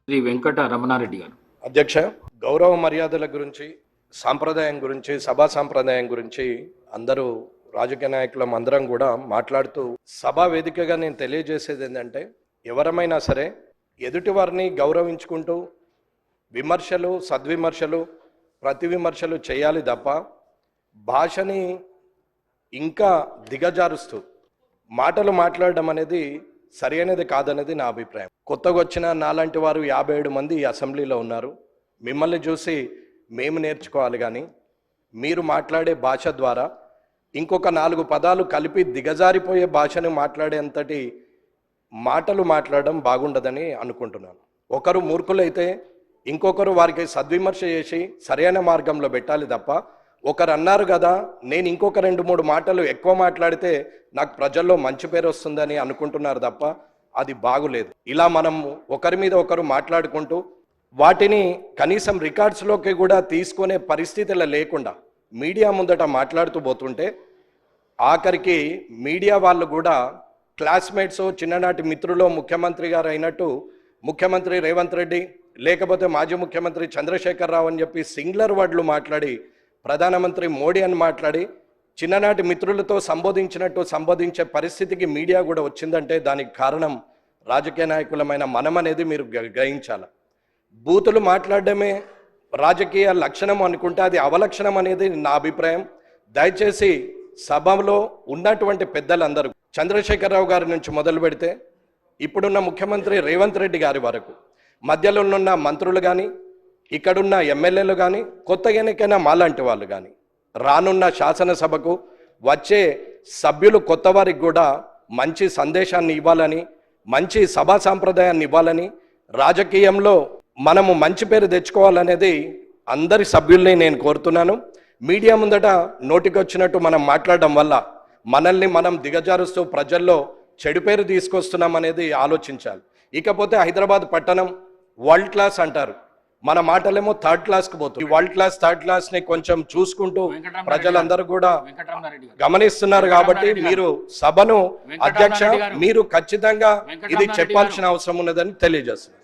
శ్రీ వెంకట రమణారెడ్డి గారు. అధ్యక్ష, గౌరవ మర్యాదల గురించి, సాంప్రదాయం గురించి, సభా సాంప్రదాయం గురించి అందరూ రాజకీయ నాయకులం అందరం కూడా మాట్లాడుతూ సభా వేదికగా నేను తెలియజేసేది ఏంటంటే, ఎవరమైనా సరే ఎదుటి వారిని గౌరవించుకుంటూ విమర్శలు, సద్విమర్శలు, ప్రతి విమర్శలు చేయాలి తప్ప భాషని ఇంకా దిగజారుస్తూ మాటలు మాట్లాడడం అనేది సరైనది కాదనేది నా అభిప్రాయం. కొత్తగా వచ్చిన నాలాంటి వారు 57 మంది ఈ అసెంబ్లీలో ఉన్నారు. మిమ్మల్ని చూసి మేము నేర్చుకోవాలి, కానీ మీరు మాట్లాడే భాష ద్వారా ఇంకొక 4 పదాలు కలిపి దిగజారిపోయే భాషను మాట్లాడేంతటి మాటలు మాట్లాడడం బాగుండదని అనుకుంటున్నాను. ఒకరు మూర్ఖులైతే ఇంకొకరు వారికి సద్విమర్శ చేసి సరైన మార్గంలో పెట్టాలి తప్ప, ఒకరు అన్నారు కదా నేను ఇంకొక 2-3 మాటలు ఎక్కువ మాట్లాడితే నాకు ప్రజల్లో మంచి పేరు వస్తుందని అనుకుంటున్నారు తప్ప అది బాగులేదు. ఇలా మనం ఒకరి మీద ఒకరు మాట్లాడుకుంటూ వాటిని కనీసం రికార్డ్స్లోకి కూడా తీసుకునే పరిస్థితులు లేకుండా మీడియా ముందట మాట్లాడుతూ పోతుంటే ఆఖరికి మీడియా వాళ్ళు కూడా క్లాస్మేట్స్, చిన్ననాటి మిత్రులు ముఖ్యమంత్రి గారు అయినట్టు ముఖ్యమంత్రి రేవంత్ రెడ్డి లేకపోతే మాజీ ముఖ్యమంత్రి చంద్రశేఖరరావు అని చెప్పి సింగులర్ వర్డ్లు మాట్లాడి, ప్రధానమంత్రి మోడీ అని మాట్లాడి చిన్ననాటి మిత్రులతో సంబోధించినట్టు సంబోధించే పరిస్థితికి మీడియా కూడా వచ్చిందంటే దానికి కారణం రాజకీయ నాయకులమైన మనం అనేది మీరు గ్రహించాలి. బూతులు మాట్లాడడమే రాజకీయ లక్షణం అనుకుంటే అది అవలక్షణం అనేది నా అభిప్రాయం. దయచేసి సభలో ఉన్నటువంటి పెద్దలందరూ చంద్రశేఖరరావు గారి నుంచి మొదలు పెడితే ఇప్పుడున్న ముఖ్యమంత్రి రేవంత్ రెడ్డి గారి వరకు, మధ్యలో ఉన్న మంత్రులు కానీ, ఇక్కడున్న ఎమ్మెల్యేలు కానీ, కొత్తగా ఎన్నికైన మాలాంటి వాళ్ళు కానీ, రానున్న శాసనసభకు వచ్చే సభ్యులు కొత్త వారికి కూడా మంచి సందేశాన్ని ఇవ్వాలని, మంచి సభా సాంప్రదాయాన్ని ఇవ్వాలని, రాజకీయంలో మనము మంచి పేరు తెచ్చుకోవాలనేది అందరి సభ్యుల్ని నేను కోరుతున్నాను. మీడియా ముందట నోటికొచ్చినట్టు మనం మాట్లాడడం వల్ల మనల్ని మనం దిగజారుస్తూ ప్రజల్లో చెడు పేరు తీసుకొస్తున్నాం అనేది ఆలోచించాలి. ఇకపోతే హైదరాబాద్ పట్టణం వరల్డ్ క్లాస్ అంటారు, మన మాటలేమో థర్డ్ క్లాస్కి పోతుంది. ఈ వరల్డ్ క్లాస్, థర్డ్ క్లాస్ని కొంచెం చూసుకుంటూ ప్రజలందరూ కూడా గమనిస్తున్నారు. కాబట్టి మీరు సభను అధ్యక్ష మీరు ఖచ్చితంగా ఇది చెప్పాల్సిన అవసరం ఉన్నదని తెలియజేస్తున్నారు.